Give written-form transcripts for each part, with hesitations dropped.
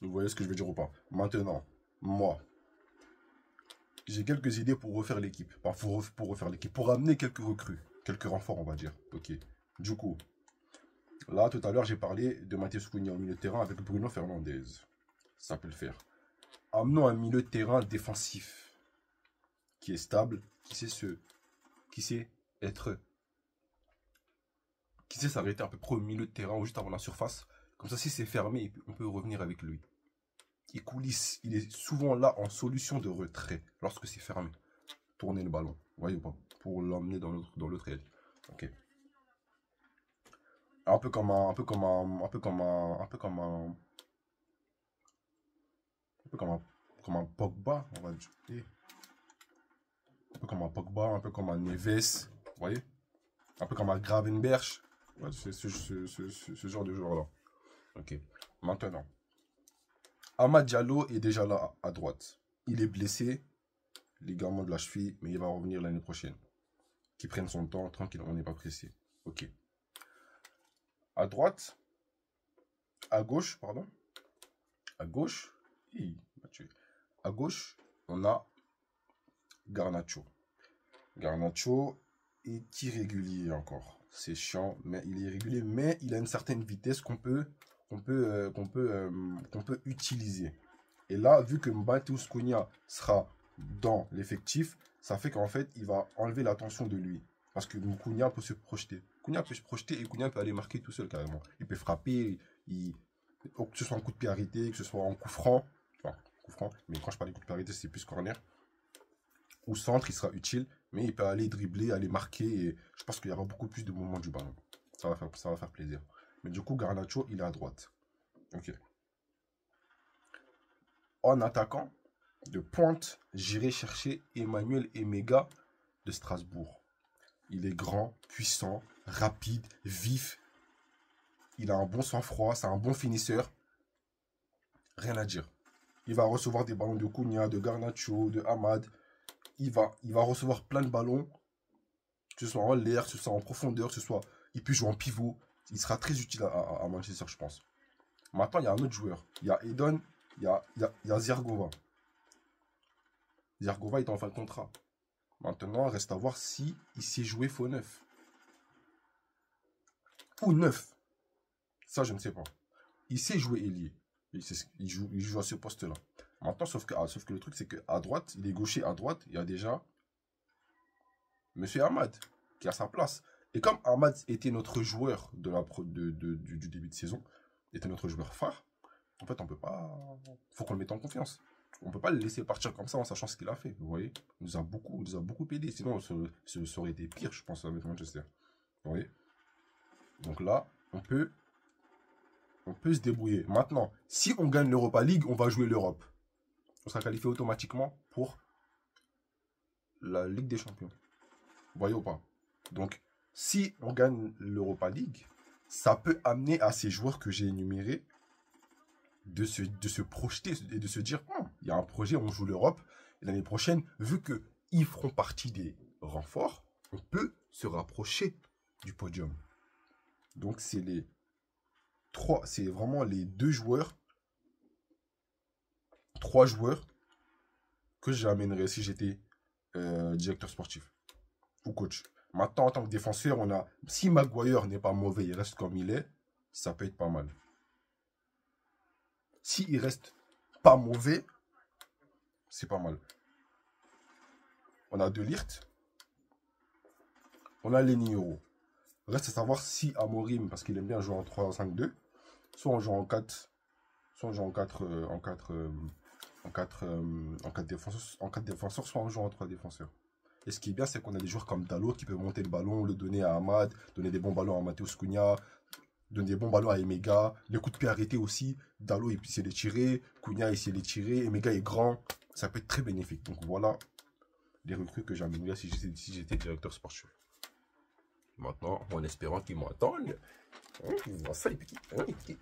Vous voyez ce que je veux dire ou pas? Maintenant, moi, j'ai quelques idées pour refaire l'équipe. Enfin, pour refaire l'équipe. Pour amener quelques recrues. Quelques renforts, on va dire. Ok. Du coup, là, tout à l'heure, j'ai parlé de Matheus Cunha au milieu de terrain avec Bruno Fernandes. Ça peut le faire. Amenons un milieu de terrain défensif. Qui est stable. Qui sait être... Qui sait s'arrêter à peu près au milieu de terrain ou juste avant la surface. Comme ça, si c'est fermé, on peut revenir avec lui. Il coulisse. Il est souvent là en solution de retrait lorsque c'est fermé. Tourner le ballon. Vous voyez ou pas? Pour l'emmener dans l'autre aile. Ok. Un peu comme un. Un peu comme un. Un peu comme un. Un peu comme un. Un peu comme un Pogba, on va dire. Un peu comme un Pogba, un peu comme un Neves. Vous voyez? Un peu comme un Gravenberch. Ouais, c'est ce genre de joueur-là. Ok. Maintenant. Amad Diallo est déjà là à droite. Il est blessé. Ligament de la cheville, mais il va revenir l'année prochaine. Qu'il prenne son temps, tranquille, on n'est pas pressé. Ok. À droite, à gauche, pardon. À gauche, à gauche, on a Garnacho. Garnacho est irrégulier encore. C'est chiant, mais il est irrégulier, mais il a une certaine vitesse qu'on peut utiliser. Et là, vu que Matheus Cunha sera dans l'effectif, ça fait qu'en fait, il va enlever l'attention de lui. Parce que Cunha peut se projeter. Cunha peut se projeter et Cunha peut aller marquer tout seul carrément. Il peut frapper, que ce soit en coup de pied arrêté, que ce soit en coup franc. Enfin, coup franc, mais quand je parle de coup de pied arrêté, c'est plus corner. Ou centre, il sera utile, mais il peut aller dribbler, aller marquer. Et je pense qu'il y aura beaucoup plus de mouvements du ballon. Ça va faire plaisir. Mais du coup, Garnacho, il est à droite. Ok. En attaquant, de pointe, j'irai chercher Emmanuel Emega de Strasbourg. Il est grand, puissant, rapide, vif. Il a un bon sang-froid, c'est un bon finisseur. Rien à dire. Il va recevoir des ballons de Cunha, de Garnacho, de Hamad. Il va recevoir plein de ballons, que ce soit en l'air, que ce soit en profondeur, que ce soit... Il peut jouer en pivot. Il sera très utile à Manchester, je pense. Maintenant, il y a un autre joueur. Il y a Edon, il y a Zergova. Zergova est en fin de contrat. Maintenant, reste à voir si il sait jouer faux neuf. Ou neuf. Ça, je ne sais pas. Il sait jouer ailier. Il joue à ce poste-là. Maintenant, sauf que le truc, c'est qu'à droite, il est gaucher à droite, il y a déjà Monsieur Hamad qui a sa place. Et comme Hamad était notre joueur du début de saison, était notre joueur phare, en fait, on peut pas. Faut qu'on le mette en confiance. On peut pas le laisser partir comme ça en sachant ce qu'il a fait. Vous voyez, il nous a beaucoup aidé. Sinon, ça aurait été pire, je pense, avec Manchester. Vous voyez. Donc là, on peut se débrouiller. Maintenant, si on gagne l'Europa League, on va jouer l'Europe. On sera qualifié automatiquement pour la Ligue des Champions. Vous voyez ou pas? Donc, si on gagne l'Europa League, ça peut amener à ces joueurs que j'ai énumérés de se projeter et de se dire, il y a un projet, on joue l'Europe. Et l'année prochaine, vu qu'ils feront partie des renforts, on peut se rapprocher du podium. Donc, c'est vraiment les trois joueurs que j'amènerais si j'étais directeur sportif ou coach. Maintenant, en tant que défenseur, si Maguire n'est pas mauvais, il reste comme il est, ça peut être pas mal. S'il reste pas mauvais, c'est pas mal. On a De Ligt, on a Lenny Euro. Reste à savoir si Amorim, parce qu'il aime bien jouer en 3-5-2, soit on joue en 4, soit on joue en 4 défenseurs, soit on joue en 3 défenseurs. Et ce qui est bien, c'est qu'on a des joueurs comme Dalot qui peuvent monter le ballon, le donner à Hamad, donner des bons ballons à Matheus Cunha, donner des bons ballons à Emega. Les coups de pied arrêtés aussi. Dalot, il sait les tirer. Cunha, il sait les tirer. Emega est grand. Ça peut être très bénéfique. Donc voilà les recrues que j'amènerais si j'étais directeur sportif. Maintenant, en espérant qu'ils m'entendent. Ça, les petits.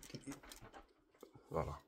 Voilà.